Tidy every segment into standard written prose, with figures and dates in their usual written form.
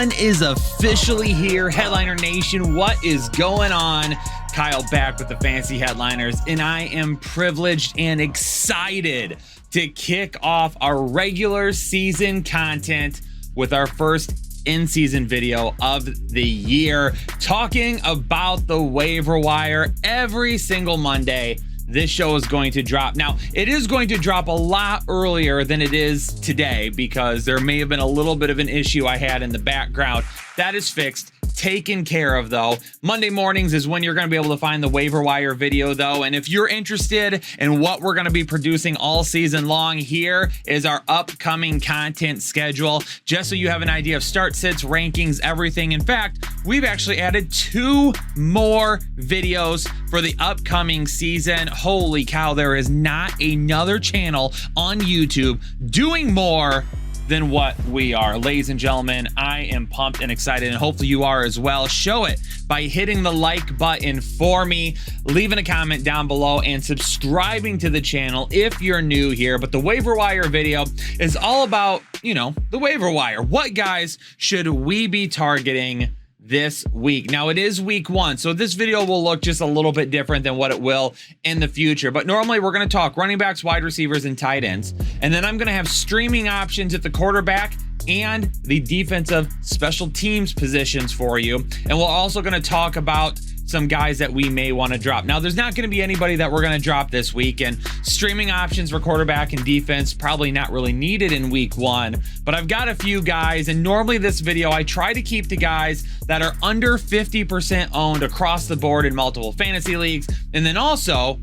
one is officially here. Headliner Nation, what is going on? Kyle back with the Fantasy Headliners, and I am privileged and excited to kick off our regular season content with our first in-season video of the year, talking about the waiver wire every single Monday. This show is going to drop. Now, it is going to drop a lot earlier than it is today because there may have been a little bit of an issue I had in the background. That is fixed, taken care of though. Monday mornings is when you're going to be able to find the waiver wire video though. And if you're interested in what we're going to be producing all season long, here is our upcoming content schedule, just so you have an idea of start sits, rankings, everything. In fact, we've actually added 2 more videos for the upcoming season. Holy cow, there is not another channel on YouTube doing more than what we are. Ladies and gentlemen, I am pumped and excited, and hopefully you are as well. Show it by hitting the like button for me, leaving a comment down below, and subscribing to the channel if you're new here. But the waiver wire video is all about, the waiver wire. What guys should we be targeting this week? Now, it is week 1, so this video will look just a little bit different than what it will in the future. But normally we're going to talk running backs, wide receivers, and tight ends. And then I'm going to have streaming options at the quarterback and the defensive special teams positions for you. And we're also going to talk about some guys that we may want to drop. Now, there's not going to be anybody that we're going to drop this week, and streaming options for quarterback and defense probably not really needed in week 1, but I've got a few guys, and normally this video I try to keep the guys that are under 50% owned across the board in multiple fantasy leagues, and then also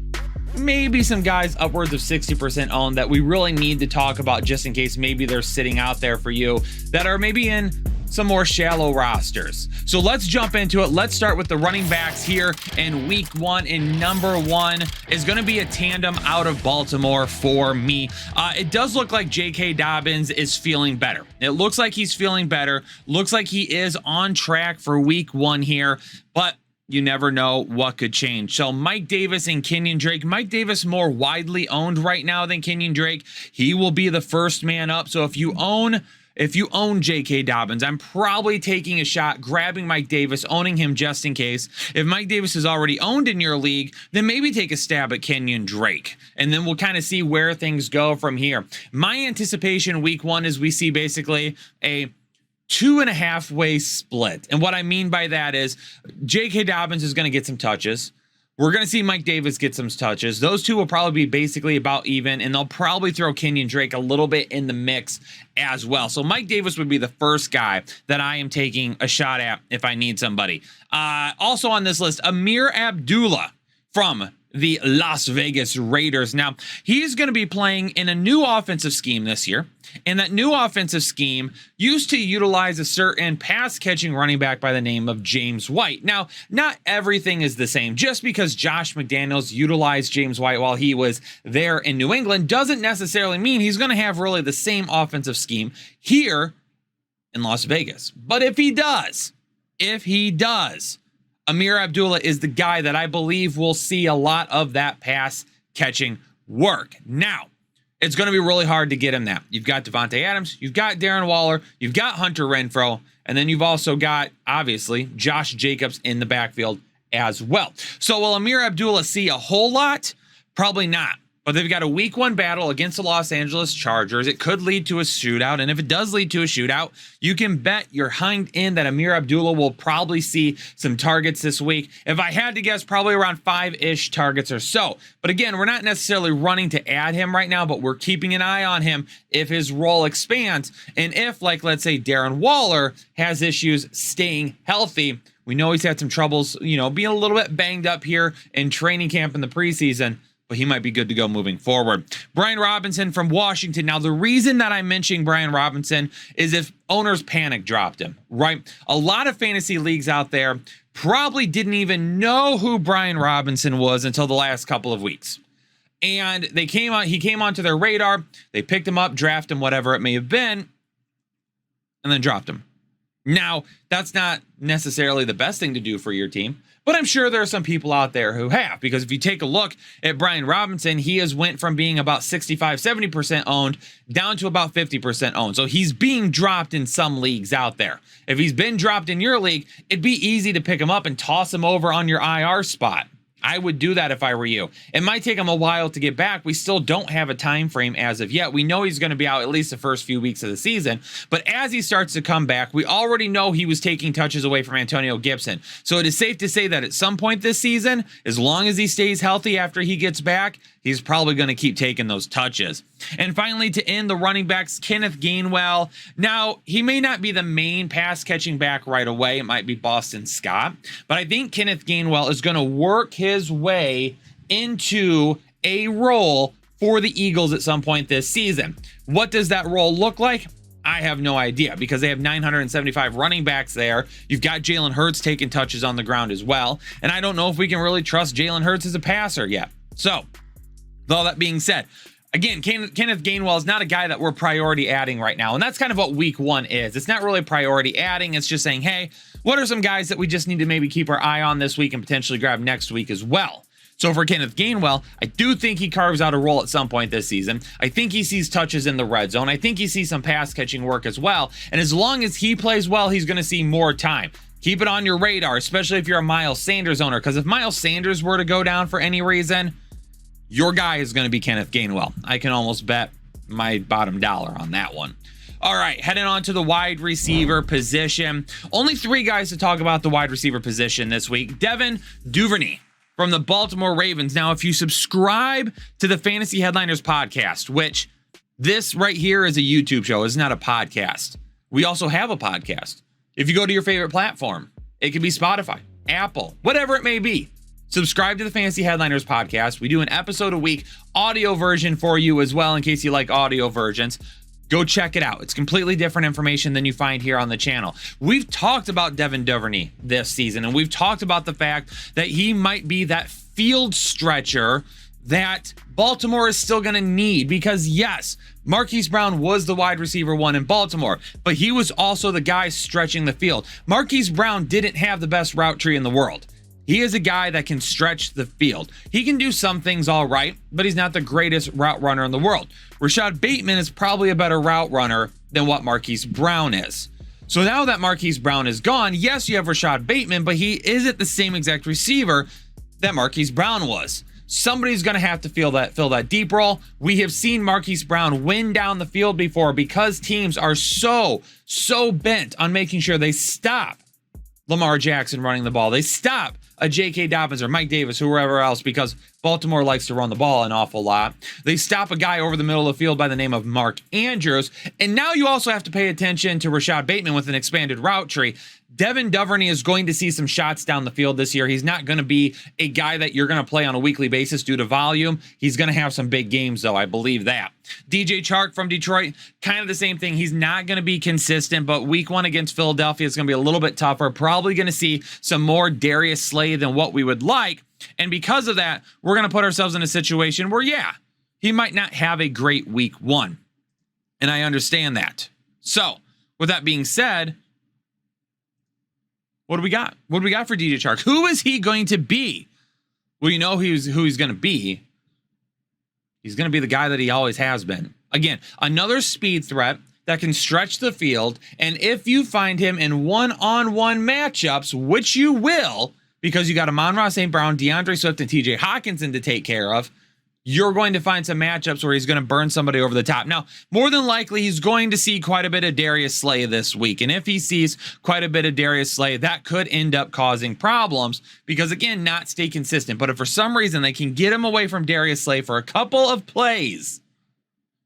maybe some guys upwards of 60% owned that we really need to talk about just in case maybe they're sitting out there for you that are maybe in some more shallow rosters. So let's jump into it. Let's start with the running backs here in week 1. And number 1 is going to be a tandem out of Baltimore for me. It does look like J.K. Dobbins is feeling better. It looks like he's feeling better. Looks like he is on track for week 1 here, but you never know what could change. So Mike Davis and Kenyon Drake. Mike Davis more widely owned right now than Kenyon Drake. He will be the first man up. So if you own J.K. Dobbins, I'm probably taking a shot, grabbing Mike Davis, owning him just in case. If Mike Davis is already owned in your league, then maybe take a stab at Kenyon Drake. And then we'll kind of see where things go from here. My anticipation week 1 is we see basically a 2.5 way split. And what I mean by that is J.K. Dobbins is going to get some touches. We're going to see Mike Davis get some touches. Those two will probably be basically about even, and they'll probably throw Kenyon Drake a little bit in the mix as well. So Mike Davis would be the first guy that I am taking a shot at if I need somebody. Also on this list, Amir Abdullah from the Las Vegas Raiders. Now, he's going to be playing in a new offensive scheme this year, and that new offensive scheme used to utilize a certain pass-catching running back by the name of James White. Now, not everything is the same. Just because Josh McDaniels utilized James White while he was there in New England doesn't necessarily mean he's going to have really the same offensive scheme here in Las Vegas. But if he does, Amir Abdullah is the guy that I believe will see a lot of that pass catching work. Now, it's going to be really hard to get him that. You've got Devontae Adams, you've got Darren Waller, you've got Hunter Renfrow, and then you've also got, obviously, Josh Jacobs in the backfield as well. So will Amir Abdullah see a whole lot? Probably not. But they've got a week 1 battle against the Los Angeles Chargers. It could lead to a shootout. And if it does lead to a shootout, you can bet your hind end that Amir Abdullah will probably see some targets this week. If I had to guess, probably around 5-ish targets or so. But again, we're not necessarily running to add him right now, but we're keeping an eye on him if his role expands. And if, like, let's say Darren Waller has issues staying healthy, we know he's had some troubles, being a little bit banged up here in training camp in the preseason, but he might be good to go moving forward. Brian Robinson from Washington. Now, the reason that I'm mentioning Brian Robinson is if owners panic dropped him, right? A lot of fantasy leagues out there probably didn't even know who Brian Robinson was until the last couple of weeks. And he came onto their radar. They picked him up, drafted him, whatever it may have been, and then dropped him. Now, that's not necessarily the best thing to do for your team, but I'm sure there are some people out there who have, because if you take a look at Brian Robinson, he has went from being about 65-70% owned down to about 50% owned. So he's being dropped in some leagues out there. If he's been dropped in your league, it'd be easy to pick him up and toss him over on your IR spot. I would do that if I were you. It might take him a while to get back. We still don't have a time frame as of yet. We know he's going to be out at least the first few weeks of the season, but as he starts to come back, we already know he was taking touches away from Antonio Gibson. So it is safe to say that at some point this season, as long as he stays healthy after he gets back, he's probably going to keep taking those touches. And finally, to end the running backs, Kenneth Gainwell. Now, he may not be the main pass catching back right away. It might be Boston Scott. But I think Kenneth Gainwell is going to work his way into a role for the Eagles at some point this season. What does that role look like? I have no idea, because they have 975 running backs there. You've got Jalen Hurts taking touches on the ground as well. And I don't know if we can really trust Jalen Hurts as a passer yet. So, with all that being said, again, Kenneth Gainwell is not a guy that we're priority adding right now. And that's kind of what week one is. It's not really priority adding. It's just saying, hey, what are some guys that we just need to maybe keep our eye on this week and potentially grab next week as well? So for Kenneth Gainwell, I do think he carves out a role at some point this season. I think he sees touches in the red zone. I think he sees some pass catching work as well. And as long as he plays well, he's going to see more time. Keep it on your radar, especially if you're a Miles Sanders owner, because if Miles Sanders were to go down for any reason, your guy is going to be Kenneth Gainwell. I can almost bet my bottom dollar on that one. All right, heading on to the wide receiver position. Only 3 guys to talk about the wide receiver position this week. Devin Duvernay from the Baltimore Ravens. Now, if you subscribe to the Fantasy Headliners podcast, which this right here is a YouTube show, it's not a podcast. We also have a podcast. If you go to your favorite platform, it could be Spotify, Apple, whatever it may be. Subscribe to the Fantasy Headliners podcast. We do an episode a week, audio version for you as well, in case you like audio versions. Go check it out. It's completely different information than you find here on the channel. We've talked about Devin Duvernay this season, and we've talked about the fact that he might be that field stretcher that Baltimore is still going to need, because yes, Marquise Brown was the wide receiver 1 in Baltimore, but he was also the guy stretching the field. Marquise Brown didn't have the best route tree in the world. He is a guy that can stretch the field. He can do some things all right, but he's not the greatest route runner in the world. Rashad Bateman is probably a better route runner than what Marquise Brown is. So now that Marquise Brown is gone, yes, you have Rashad Bateman, but he isn't the same exact receiver that Marquise Brown was. Somebody's going to have to fill that deep role. We have seen Marquise Brown win down the field before because teams are so bent on making sure they stop Lamar Jackson running the ball. They stop a J.K. Dobbins or Mike Davis, whoever else, because Baltimore likes to run the ball an awful lot. They stop a guy over the middle of the field by the name of Mark Andrews. And now you also have to pay attention to Rashad Bateman with an expanded route tree. Devin Duvernay is going to see some shots down the field this year. He's not going to be a guy that you're going to play on a weekly basis due to volume. He's going to have some big games, though. I believe that. DJ Chark from Detroit, kind of the same thing. He's not going to be consistent, but week 1 against Philadelphia is going to be a little bit tougher. Probably going to see some more Darius Slay than what we would like. And because of that, we're going to put ourselves in a situation where, yeah, he might not have a great week 1. And I understand that. So, with that being said, what do we got? What do we got for DJ Chark? Who is he going to be? Well, you know who he's going to be. He's going to be the guy that he always has been. Again, another speed threat that can stretch the field. And if you find him in one-on-one matchups, which you will, because you got Amon-Ra St. Brown, DeAndre Swift, and TJ Hawkinson to take care of, you're going to find some matchups where he's going to burn somebody over the top. Now, more than likely, he's going to see quite a bit of Darius Slay this week. And if he sees quite a bit of Darius Slay, that could end up causing problems because, again, not stay consistent. But if for some reason they can get him away from Darius Slay for a couple of plays,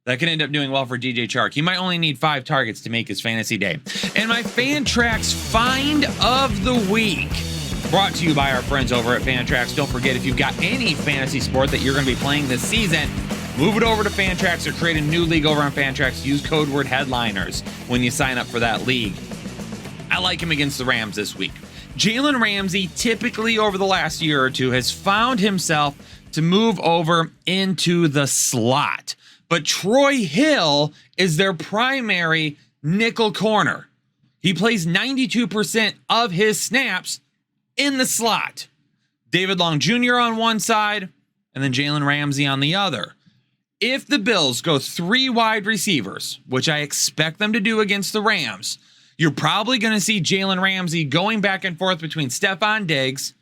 that can end up doing well for DJ Chark. He might only need 5 targets to make his fantasy day. And my Fantrax Find of the Week, brought to you by our friends over at Fantrax. Don't forget, if you've got any fantasy sport that you're going to be playing this season, move it over to Fantrax or create a new league over on Fantrax. Use code word headliners when you sign up for that league. I like him against the Rams this week. Jalen Ramsey, typically over the last year or two, has found himself to move over into the slot. But Troy Hill is their primary nickel corner. He plays 92% of his snaps in the slot. David Long Jr. on one side, and then Jalen Ramsey on the other. If the Bills go 3 wide receivers, which I expect them to do against the Rams, you're probably going to see Jalen Ramsey going back and forth between Stephon Diggs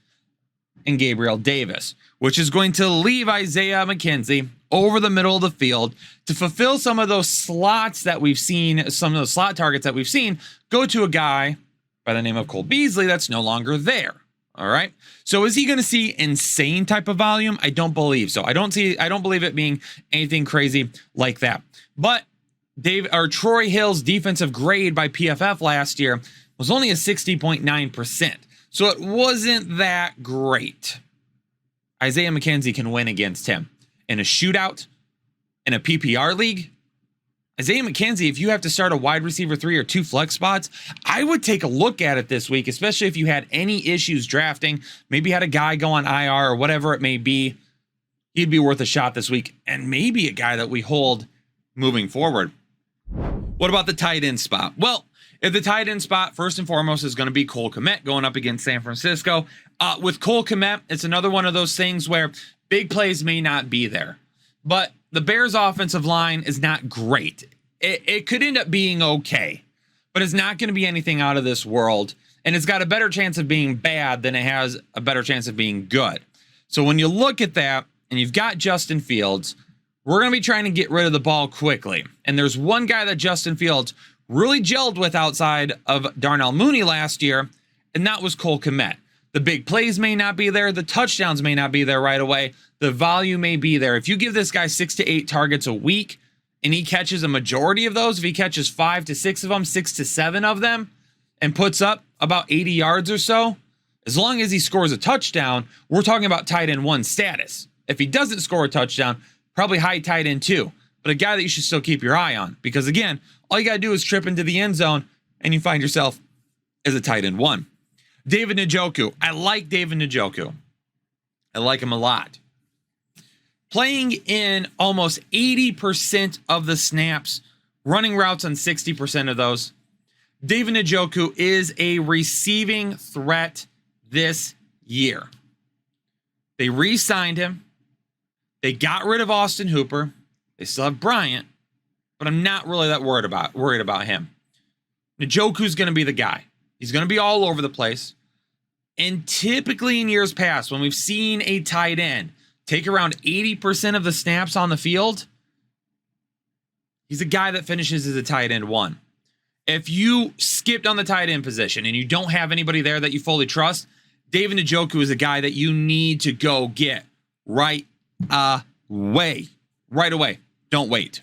and Gabriel Davis, which is going to leave Isaiah McKenzie over the middle of the field to fulfill some of those slots that we've seen, some of those slot targets that we've seen go to a guy by the name of Cole Beasley that's no longer there. All right. So is he going to see insane type of volume? I don't believe so. I don't believe it being anything crazy like that. But Troy Hill's defensive grade by PFF last year was only a 60.9%. So it wasn't that great. Isaiah McKenzie can win against him in a shootout, in a PPR league. Isaiah McKenzie, if you have to start a wide receiver 3 or 2 flex spots, I would take a look at it this week, especially if you had any issues drafting, maybe had a guy go on IR or whatever it may be. He'd be worth a shot this week, and maybe a guy that we hold moving forward. What about the tight end spot? Well, if the tight end spot, first and foremost, is going to be Cole Kmet going up against San Francisco. With Cole Kmet, it's another one of those things where big plays may not be there. But the Bears' offensive line is not great. It could end up being okay, but it's not going to be anything out of this world. And it's got a better chance of being bad than it has a better chance of being good. So when you look at that and you've got Justin Fields, we're going to be trying to get rid of the ball quickly. And there's one guy that Justin Fields really gelled with outside of Darnell Mooney last year, and that was Cole Kmet. The big plays may not be there. The touchdowns may not be there right away. The volume may be there. If you give this guy 6 to 8 targets a week and he catches a majority of those, if he catches 5 to 6 of them, 6 to 7 of them, and puts up about 80 yards or so, as long as he scores a touchdown, we're talking about tight end 1 status. If he doesn't score a touchdown, probably high tight end 2, but a guy that you should still keep your eye on, because again, all you got to do is trip into the end zone and you find yourself as a tight end 1. David Njoku. I like David Njoku. I like him a lot. Playing in almost 80% of the snaps, running routes on 60% of those. David Njoku is a receiving threat this year. They re-signed him. They got rid of Austin Hooper. They still have Bryant, but I'm not really that worried about him. Njoku's going to be the guy. He's going to be all over the place. And typically in years past, when we've seen a tight end take around 80% of the snaps on the field, he's a guy that finishes as a tight end 1. If you skipped on the tight end position and you don't have anybody there that you fully trust, David Njoku is a guy that you need to go get right away. Right away. Don't wait.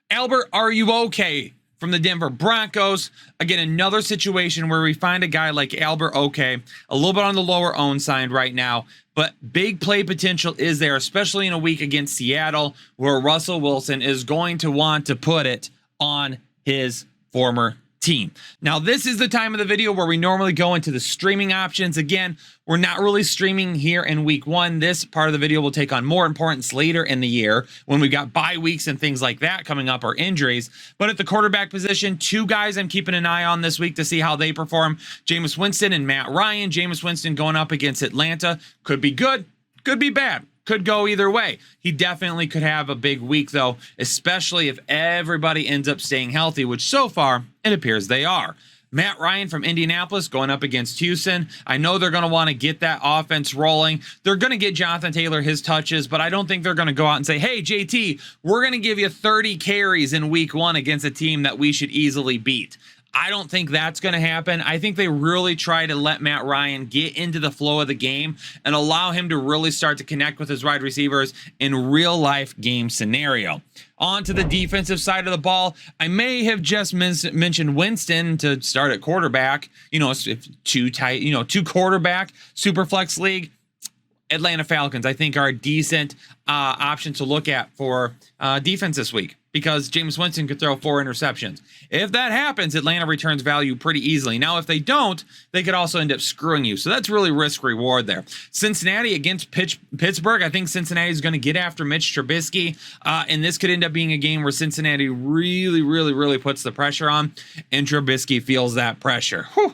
Albert, are you okay? From the Denver Broncos. Again, another situation where we find a guy like Albert okay, a little bit on the lower owned side right now, but big play potential is there, especially in a week against Seattle, where Russell Wilson is going to want to put it on his former team. Now, this is the time of the video where we normally go into the streaming options. Again, we're not really streaming here in week 1. This part of the video will take on more importance later in the year when we've got bye weeks and things like that coming up, or injuries. But at the quarterback position, 2 guys I'm keeping an eye on this week to see how they perform. Jameis Winston and Matt Ryan. Jameis Winston going up against Atlanta. Could be good, could be bad. Could go either way. He definitely could have a big week, though, especially if everybody ends up staying healthy, which so far it appears they are. Matt Ryan from Indianapolis going up against Houston. I know they're going to want to get that offense rolling. They're going to get Jonathan Taylor his touches, but I don't think they're going to go out and say, hey, JT, we're going to give you 30 carries in week 1 against a team that we should easily beat. I don't think that's going to happen. I think they really try to let Matt Ryan get into the flow of the game and allow him to really start to connect with his wide receivers in real life game scenario. On to the defensive side of the ball. I may have just mentioned Winston to start at quarterback. If 2 quarterback super flex league. Atlanta Falcons, I think, are a decent option to look at for defense this week, because Jameis Winston could throw 4 interceptions. If that happens, Atlanta returns value pretty easily. Now, if they don't, they could also end up screwing you. So that's really risk reward there. Cincinnati against Pittsburgh. I think Cincinnati is going to get after Mitch Trubisky. And this could end up being a game where Cincinnati really puts the pressure on, and Trubisky feels that pressure. Whew.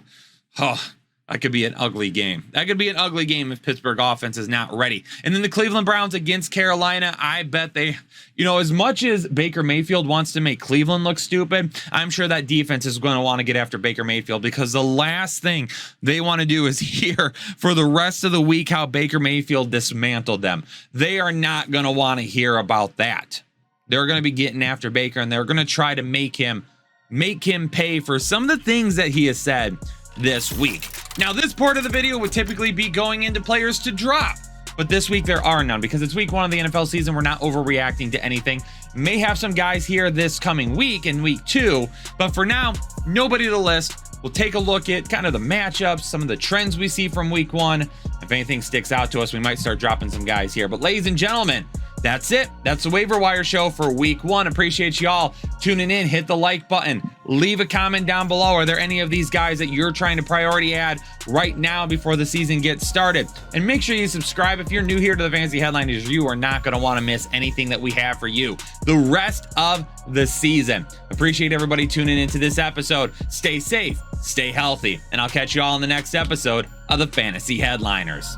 Oh, that could be an ugly game. That could be an ugly game if Pittsburgh offense is not ready. And then the Cleveland Browns against Carolina. I bet they, as much as Baker Mayfield wants to make Cleveland look stupid, I'm sure that defense is going to want to get after Baker Mayfield, because the last thing they want to do is hear for the rest of the week how Baker Mayfield dismantled them. They are not going to want to hear about that. They're going to be getting after Baker, and they're going to try to make him pay for some of the things that he has said this week. Now, this part of the video would typically be going into players to drop, but this week there are none because it's week 1 of the NFL season. We're not overreacting to anything. May have some guys here this coming week in week 2, but for now, nobody to list. We'll take a look at kind of the matchups, some of the trends we see from week 1. If anything sticks out to us, we might start dropping some guys here. But ladies and gentlemen, that's it. That's the Waiver Wire show for week 1. Appreciate y'all tuning in. Hit the like button. Leave a comment down below. Are there any of these guys that you're trying to priority add right now before the season gets started? And make sure you subscribe. If you're new here to the Fantasy Headliners, you are not going to want to miss anything that we have for you the rest of the season. Appreciate everybody tuning into this episode. Stay safe, stay healthy, and I'll catch you all in the next episode of the Fantasy Headliners.